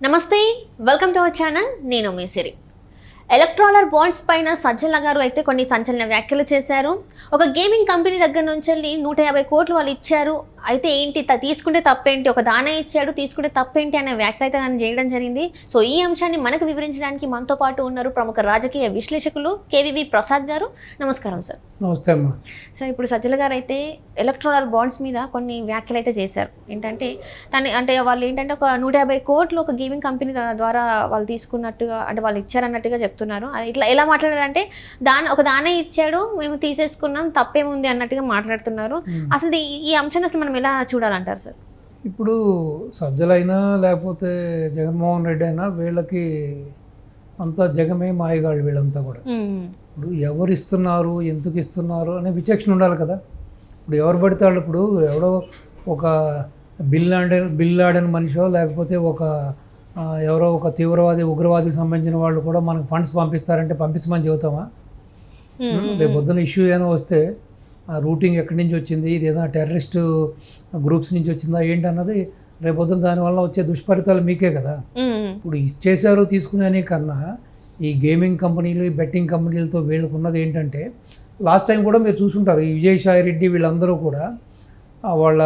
నమస్తే, welcome to our channel. నేను మీ సిరి. ఎలక్ట్రాలర్ bonds పైన సజ్జల గారు అయితే కొన్ని సంచలన వ్యాఖ్యలు చేశారు. ఒక గేమింగ్ కంపెనీ దగ్గర నుంచి వెళ్ళి 150 కోట్లు వాళ్ళు ఇచ్చారు, అయితే ఏంటి తీసుకుంటే తప్పేంటి, ఒక దానా ఇచ్చాడు తీసుకుంటే తప్పేంటి అనే వ్యాఖ్యలు అయితే ఆయన చేయడం జరిగింది. సో ఈ అంశాన్ని మనకు వివరించడానికి మనతో పాటు ఉన్నారు ప్రముఖ రాజకీయ విశ్లేషకులు కేవీవి ప్రసాద్ గారు. నమస్కారం సార్. నమస్తే అమ్మా. సార్, ఇప్పుడు సజ్జల గారు అయితే ఎలక్ట్రాలర్ బాండ్స్ మీద కొన్ని వ్యాఖ్యలు అయితే చేశారు. ఏంటంటే వాళ్ళు ఏంటంటే ఒక 150 కోట్లు ఒక గేమింగ్ కంపెనీ ద్వారా వాళ్ళు తీసుకున్నట్టుగా, అంటే వాళ్ళు ఇచ్చారన్నట్టుగా చెప్తున్నారు. ఇట్లా ఎలా మాట్లాడారంటే ఒక దానే ఇచ్చాడు, మేము తీసేసుకున్నాం, తప్పేముంది అన్నట్టుగా మాట్లాడుతున్నారు. అసలు ఈ అంశాన్ని అసలు మనం ఎలా చూడాలంటారు సార్? ఇప్పుడు సజ్జలైనా లేకపోతే జగన్మోహన్ రెడ్డి అయినా వీళ్ళకి అంతా జగమే మాయగాళ్ళు వీళ్ళంతా కూడా. ఇప్పుడు ఎవరు ఇస్తున్నారు, ఎందుకు ఇస్తున్నారు అనే విచక్షణ ఉండాలి కదా. ఇప్పుడు ఎవరు పడితే వాళ్ళు, ఇప్పుడు ఎవడో ఒక బిల్ లాడని మనిషో లేకపోతే ఎవరో ఒక తీవ్రవాది ఉగ్రవాదికి సంబంధించిన వాళ్ళు కూడా మనకు ఫండ్స్ పంపిస్తారంటే పంపించమని చెబుతామా? రేపు పొద్దున ఇష్యూ ఏమైనా వస్తే ఆ రూటింగ్ ఎక్కడి నుంచి వచ్చింది, ఇది ఏదైనా టెర్రరిస్ట్ గ్రూప్స్ నుంచి వచ్చిందా ఏంటి అన్నది రేపు పొద్దున దానివల్ల వచ్చే దుష్ఫలితాలు మీకే కదా. ఇప్పుడు ఇచ్చేసారు తీసుకునే కన్నా ఈ గేమింగ్ కంపెనీలు, ఈ బెట్టింగ్ కంపెనీలతో వీళ్ళకు ఉన్నది ఏంటంటే, లాస్ట్ టైం కూడా మీరు చూసుంటారు, ఈ విజయసాయి రెడ్డి వీళ్ళందరూ కూడా వాళ్ళ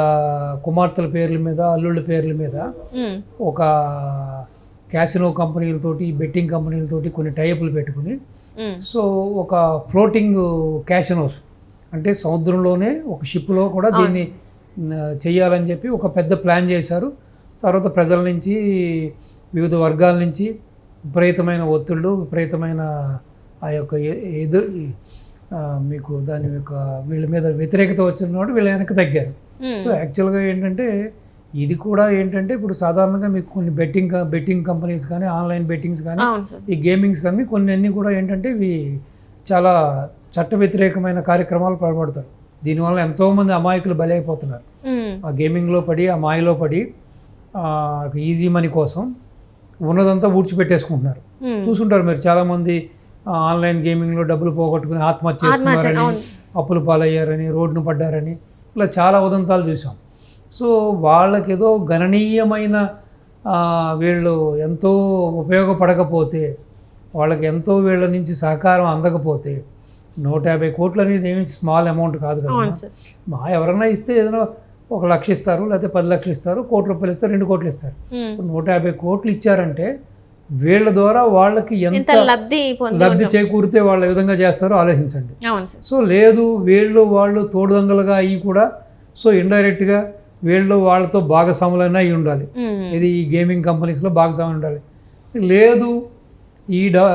కుమార్తెల పేర్ల మీద, అల్లుళ్ళ పేర్ల మీద ఒక క్యాసినో కంపెనీలతోటి, బెట్టింగ్ కంపెనీలతోటి కొన్ని టైపులు పెట్టుకుని, సో ఒక ఫ్లోటింగ్ క్యాసినోస్ అంటే సముద్రంలోనే ఒక షిప్లో కూడా దీన్ని చెయ్యాలని చెప్పి ఒక పెద్ద ప్లాన్ చేశారు. తర్వాత ప్రజల నుంచి, వివిధ వర్గాల నుంచి విపరీతమైన ఒత్తిళ్ళు, విపరీతమైన ఆ యొక్క మీకు దాని యొక్క వీళ్ళ మీద వ్యతిరేకత వచ్చిన వీళ్ళు వెనక్కి తగ్గారు. సో యాక్చువల్గా ఏంటంటే ఇది కూడా ఏంటంటే, ఇప్పుడు సాధారణంగా మీకు కొన్ని బెట్టింగ్ కంపెనీస్ కానీ, ఆన్లైన్ బెట్టింగ్స్ కానీ, ఈ గేమింగ్స్ కానీ కొన్ని అన్నీ కూడా ఏంటంటే ఇవి చాలా చట్ట వ్యతిరేకమైన కార్యక్రమాలు పాల్పడతారు. దీనివల్ల ఎంతోమంది అమాయకులు బలైపోతున్నారు. ఆ గేమింగ్లో పడి, ఆ మాయలో పడి, ఈజీ మనీ కోసం ఉన్నదంతా ఊడ్చిపెట్టేసుకుంటున్నారు. చూసుంటారు మీరు, చాలామంది ఆన్లైన్ గేమింగ్లో డబ్బులు పోగొట్టుకుని ఆత్మహత్య చేసుకున్నారని, అప్పులు పాలయ్యారని, రోడ్డును పడ్డారని, ఇలా చాలా ఉదంతాలు చూసాం. సో వాళ్ళకి ఏదో గణనీయమైన వీళ్ళు ఎంతో ఉపయోగపడకపోతే, వాళ్ళకి ఎంతో వీళ్ళ నుంచి సహకారం అందకపోతే, 150 కోట్లు అనేది ఏమి స్మాల్ అమౌంట్ కాదు కదా. ఎవరైనా ఇస్తే ఏదైనా 1 లక్ష ఇస్తారు, లేకపోతే 10 లక్షలు ఇస్తారు, ₹1 కోటి ఇస్తారు, 2 కోట్లు ఇస్తారు. 150 కోట్లు ఇచ్చారంటే వీళ్ళ ద్వారా వాళ్ళకి ఎంత లబ్ధి చేకూరితే వాళ్ళు ఏ విధంగా చేస్తారో ఆలోచించండి. సో లేదు, వాళ్ళు తోడుదొంగలుగా అయ్యి కూడా, సో ఇండైరెక్ట్గా వాళ్ళతో భాగస్వాములైనా అయి ఉండాలి. ఇది ఈ గేమింగ్ కంపెనీస్లో భాగస్వాములు ఉండాలి. లేదు,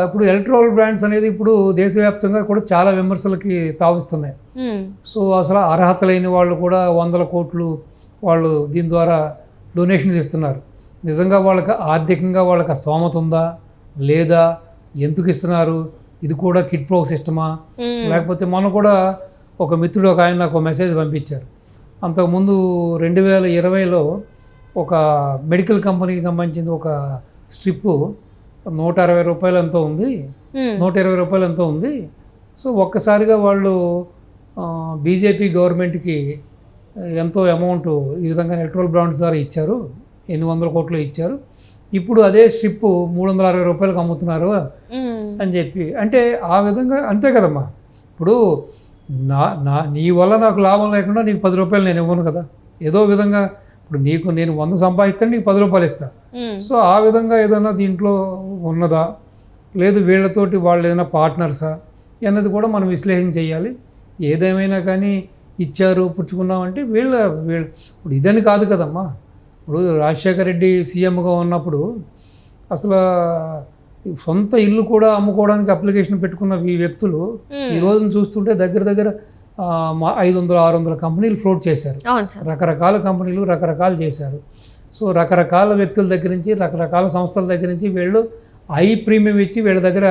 ఇప్పుడు ఎలక్ట్రాల్ బ్రాండ్స్ అనేది ఇప్పుడు దేశవ్యాప్తంగా కూడా చాలా విమర్శలకి తావిస్తున్నాయి. సో అసలు అర్హత లేని వాళ్ళు కూడా 100 కోట్లు వాళ్ళు దీని ద్వారా డొనేషన్స్ ఇస్తున్నారు. నిజంగా వాళ్ళకి ఆర్థికంగా వాళ్ళకి స్తోమత ఉందా లేదా, ఎందుకు ఇస్తున్నారు, ఇది కూడా కిడ్ ప్రో సిస్టమా, లేకపోతే మొన్న కూడా ఒక మిత్రుడు ఆయన నాకు ఒక మెసేజ్ పంపించారు. అంతకుముందు 2020లో ఒక మెడికల్ కంపెనీకి సంబంధించిన ఒక స్ట్రిప్పు ₹120 ఎంతో ఉంది, ₹120 ఎంతో ఉంది. సో ఒక్కసారిగా వాళ్ళు బీజేపీ గవర్నమెంట్కి ఎంతో అమౌంట్ ఈ విధంగా ఎలక్ట్రల్ బాండ్స్ ద్వారా ఇచ్చారు, 800 కోట్లు ఇచ్చారు. ఇప్పుడు అదే స్ట్రిప్ ₹360 అమ్ముతున్నారు అని చెప్పి, అంటే ఆ విధంగా అంతే కదమ్మా. ఇప్పుడు నీ వల్ల నాకు లాభం లేకుండా నీకు ₹10 నేను ఇవ్వను కదా. ఏదో విధంగా ఇప్పుడు నేను 100 సంపాదిస్తాను, నీకు ₹10 ఇస్తాను. సో ఆ విధంగా ఏదైనా దీంట్లో ఉన్నదా, లేదు వీళ్ళతోటి వాళ్ళు ఏదైనా పార్ట్నర్సా అన్నది కూడా మనం విశ్లేషణ చేయాలి. ఏదేమైనా కానీ ఇచ్చారు, పుచ్చుకున్నామంటే ఇప్పుడు ఇదని కాదు కదమ్మా. ఇప్పుడు రాజశేఖర రెడ్డి సీఎంగా ఉన్నప్పుడు అసలు సొంత ఇల్లు కూడా అమ్ముకోవడానికి అప్లికేషన్ పెట్టుకున్న ఈ వ్యక్తులు ఈ రోజున చూస్తుంటే దగ్గర 500-600 కంపెనీలు ఫ్లోట్ చేశారు. రకరకాల కంపెనీలు రకరకాలు చేశారు. సో రకరకాల వ్యక్తుల దగ్గర నుంచి, రకరకాల సంస్థల దగ్గర నుంచి వీళ్ళు హై ప్రీమియం ఇచ్చి వీళ్ళ దగ్గర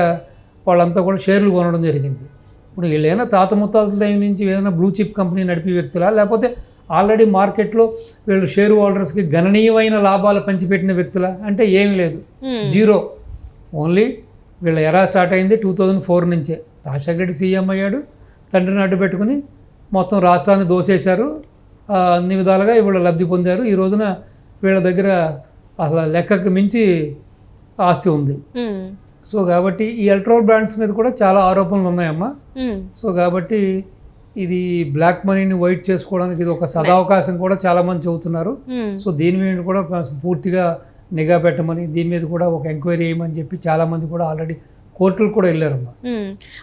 వాళ్ళంతా కూడా షేర్లు కొనడం జరిగింది. ఇప్పుడు వీళ్ళైనా తాత ముత్తాతల టైం నుంచి ఏదైనా బ్లూ చిప్ కంపెనీ నడిపే వ్యక్తులా, లేకపోతే ఆల్రెడీ మార్కెట్లో వీళ్ళు షేర్ హోల్డర్స్కి గణనీయమైన లాభాలు పంచిపెట్టిన వ్యక్తులా అంటే ఏమీ లేదు, జీరో. ఓన్లీ వీళ్ళ ఎరా స్టార్ట్ అయింది 2004 నుంచే. రాజశేఖర రెడ్డి సీఎం అయ్యాడు, తండ్రిని అడ్డు పెట్టుకుని మొత్తం రాష్ట్రాన్ని దోసేశారు, అన్ని విధాలుగా వీళ్ళు లబ్ధి పొందారు. ఈ రోజున వీళ్ళ దగ్గర అసలు లెక్కకు మించి ఆస్తి ఉంది. సో కాబట్టి ఈ ఎలక్ట్రల్ బ్రాండ్స్ మీద కూడా చాలా ఆరోపణలు ఉన్నాయమ్మా. సో కాబట్టి ఇది బ్లాక్ మనీని వైట్ చేసుకోవడానికి ఇది ఒక సదావకాశం కూడా చాలా మంది చెబుతున్నారు. సో దీని మీద కూడా పూర్తిగా నిఘా పెట్టమని, దీని మీద కూడా ఒక ఎంక్వైరీ చేయమని చెప్పి చాలా మంది కూడా ఆల్రెడీ కోర్టులు కూడా వెళ్ళారమ్మా.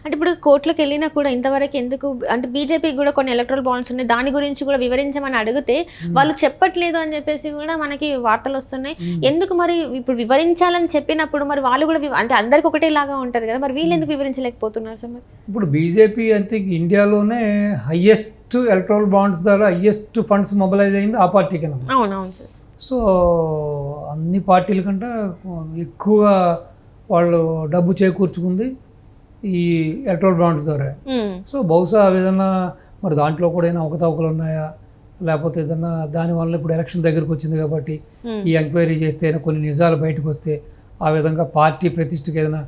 అంటే ఇప్పుడు కోర్టులకు వెళ్ళినా కూడా ఇంతవరకు ఎందుకు అంటే బీజేపీకి కూడా కొన్ని ఎలక్ట్రల్ బాండ్స్ ఉన్నాయి, దాని గురించి కూడా వివరించమని అడిగితే వాళ్ళు చెప్పట్లేదు అని చెప్పేసి కూడా మనకి వార్తలు వస్తున్నాయి. ఎందుకు మరి ఇప్పుడు వివరించాలని చెప్పినప్పుడు మరి వాళ్ళు కూడా అంటే అందరికి ఒకటేలాగా ఉంటుంది కదా, మరి వీళ్ళు ఎందుకు వివరించలేకపోతున్నారు సార్? మరి ఇప్పుడు బీజేపీ అంటే ఇండియాలోనే హయ్యెస్ట్ ఎలక్ట్రల్ బాండ్స్ ద్వారా హయ్యెస్ట్ ఫండ్స్ మొబిలైజ్ అయింది ఆ పార్టీకి. అవునవును సార్. సో అన్ని పార్టీల కంటే ఎక్కువగా వాళ్ళు డబ్బు చేకూర్చుకుంది ఈ ఎలక్ట్రల్ బాండ్స్ ద్వారా. సో బహుశా ఆ విధంగా మరి దాంట్లో కూడా ఏమైనా అవకతవకలు ఉన్నాయా, లేకపోతే ఏదన్నా దానివల్ల ఇప్పుడు ఎలక్షన్ దగ్గరకు వచ్చింది కాబట్టి ఈ ఎంక్వైరీ చేస్తే కొన్ని నిజాలు బయటకు వస్తే ఆ విధంగా పార్టీ ప్రతిష్టకి ఏదైనా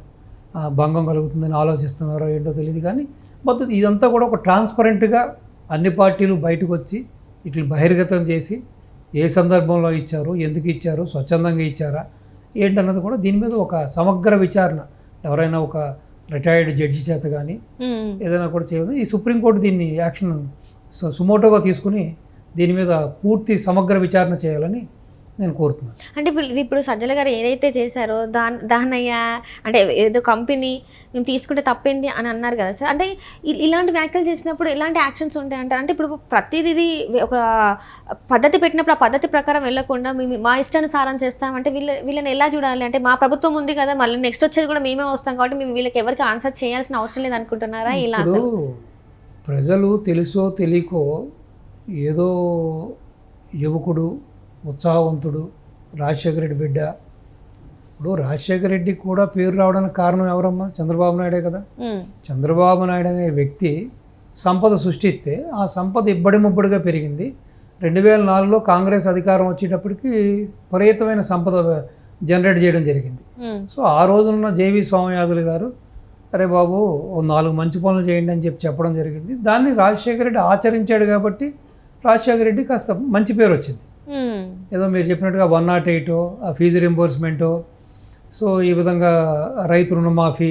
భంగం కలుగుతుందని ఆలోచిస్తున్నారో ఏంటో తెలియదు. కానీ మొత్తం ఇదంతా కూడా ఒక ట్రాన్స్పరెంట్గా అన్ని పార్టీలు బయటకు వచ్చి ఇట్లా బహిర్గతం చేసి ఏ సందర్భంలో ఇచ్చారు, ఎందుకు ఇచ్చారు, స్వచ్ఛందంగా ఇచ్చారా ఏంటన్నది కూడా దీని మీద ఒక సమగ్ర విచారణ ఎవరైనా ఒక రిటైర్డ్ జడ్జి చేత కానీ ఏదైనా కూడా చేయాలి. ఈ సుప్రీంకోర్టు దీన్ని యాక్షన్ సుమోటోగా తీసుకుని దీని మీద పూర్తి సమగ్ర విచారణ చేయాలని నేను కోరుతున్నాను. అంటే ఇప్పుడు సజ్జల గారు ఏదైతే చేశారో దానయ్య అంటే ఏదో కంపెనీ మేము తీసుకుంటే తప్పింది అని అన్నారు కదా సార్. అంటే ఇలాంటి వ్యాఖ్యలు చేసినప్పుడు ఎలాంటి యాక్షన్స్ ఉంటాయి అంటారు? అంటే ఇప్పుడు ప్రతిదీ ఒక పద్ధతి పెట్టినప్పుడు ఆ పద్ధతి ప్రకారం వెళ్ళకుండా మేము మా ఇష్టానుసారం చేస్తామంటే వీళ్ళని ఎలా చూడాలి? అంటే మా ప్రభుత్వం ఉంది కదా, మళ్ళీ నెక్స్ట్ వచ్చేది కూడా మేమే వస్తాం కాబట్టి మేము వీళ్ళకి ఎవరికి ఆన్సర్ చేయాల్సిన అవసరం లేదు అనుకుంటున్నారా? ఇలా ప్రజలు తెలుసో తెలియకో ఏదో యువకుడు ఉత్సాహవంతుడు రాజశేఖర రెడ్డి బిడ్డ. ఇప్పుడు రాజశేఖర రెడ్డికి కూడా పేరు రావడానికి కారణం ఎవరమ్మా? చంద్రబాబు నాయుడే కదా. చంద్రబాబు నాయుడు అనే వ్యక్తి సంపద సృష్టిస్తే ఆ సంపద ఇబ్బడి ముబ్బడిగా పెరిగింది. 2004లో కాంగ్రెస్ అధికారం వచ్చేటప్పటికి విపరీతమైన సంపద జనరేట్ చేయడం జరిగింది. సో ఆ రోజున జేవి సోమయాజులు గారు అరే బాబు 4 మంచి పనులు చేయండి అని చెప్పడం జరిగింది. దాన్ని రాజశేఖర రెడ్డి ఆచరించాడు కాబట్టి రాజశేఖర రెడ్డి కాస్త మంచి పేరు వచ్చింది. ఏదో మీరు చెప్పినట్టుగా 108 ఆ ఫీజు రింబర్స్మెంటు, సో ఈ విధంగా రైతు రుణమాఫీ,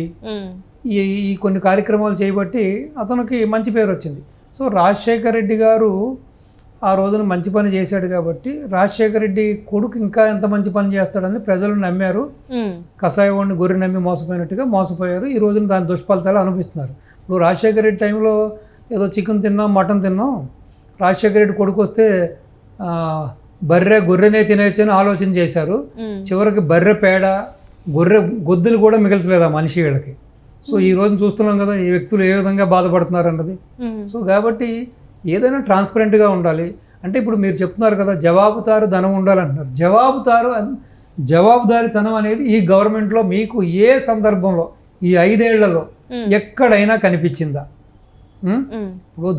ఈ కొన్ని కార్యక్రమాలు చేయబట్టి అతనికి మంచి పేరు వచ్చింది. సో రాజశేఖర రెడ్డి గారు ఆ రోజున మంచి పని చేశాడు కాబట్టి రాజశేఖర రెడ్డి కొడుకు ఇంకా ఎంత మంచి pani చేస్తాడని ప్రజలు నమ్మారు. కషాయవాడిని గొర్రె నమ్మి మోసపోయినట్టుగా మోసపోయారు. ఈ రోజున దాని దుష్ఫలితాలు అనిపిస్తున్నారు. ఇప్పుడు రాజశేఖర రెడ్డి టైంలో ఏదో చికెన్ తిన్నాం, మటన్ తిన్నాం, రాజశేఖర రెడ్డి కొడుకు వస్తే గొర్రెనే తినేయచ్చని ఆలోచన చేశారు. చివరికి బర్రె పేడ, గొర్రె గొద్దులు కూడా మిగల్చలేదు ఆ మనిషి వీళ్ళకి. సో ఈ రోజు చూస్తున్నాం కదా ఈ వ్యక్తులు ఏ విధంగా బాధపడుతున్నారు అన్నది. సో కాబట్టి ఏదైనా ట్రాన్స్పరెంట్గా ఉండాలి. అంటే ఇప్పుడు మీరు చెప్తున్నారు కదా జవాబుదారు ధనం ఉండాలంటున్నారు. జవాబుదారీతనం అనేది ఈ గవర్నమెంట్లో మీకు ఏ సందర్భంలో ఈ 5 ఏళ్లలో ఎక్కడైనా కనిపించిందా? ఇప్పుడు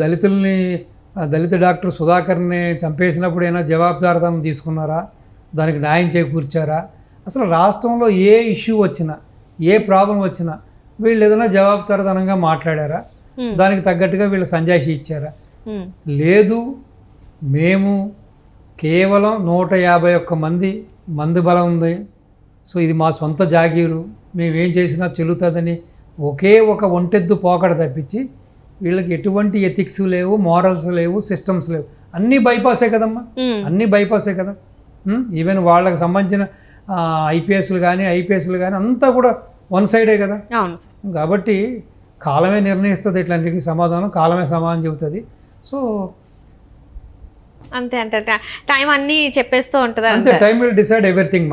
దళిత డాక్టర్ సుధాకర్ని చంపేసినప్పుడు అయినా జవాబుదారీతనం తీసుకున్నారా? దానికి న్యాయం చేకూర్చారా? అసలు రాష్ట్రంలో ఏ ఇష్యూ వచ్చినా, ఏ ప్రాబ్లం వచ్చినా వీళ్ళు ఏదైనా జవాబుదారీతనంగా మాట్లాడారా? దానికి తగ్గట్టుగా వీళ్ళు సంజాయిషి ఇచ్చారా? లేదు. మేము కేవలం 151 మంది బలం ఉంది, సో ఇది మా సొంత జాగీరు, మేమేం చేసినా చెల్లుతుందని ఒకే ఒక ఒంటెద్దు పోకడ తప్పించి వీళ్ళకి ఎటువంటి ఎథిక్స్ లేవు, మారల్స్ లేవు, సిస్టమ్స్ లేవు. అన్నీ బైపాసే కదమ్మా, అన్నీ బైపాసే కదా. ఈవెన్ వాళ్ళకి సంబంధించిన ఐపీఎస్లు కానీ అంతా కూడా వన్ సైడే కదా. కాబట్టి కాలమే నిర్ణయిస్తుంది ఇట్లాంటికి సమాధానం, కాలమే సమాధానం చెబుతుంది. సో అంతే అంటే టైం అన్నీ చెప్పేస్తూ ఉంటుంది. అంతే, టైం విల్ డిసైడ్ ఎవ్రీథింగ్.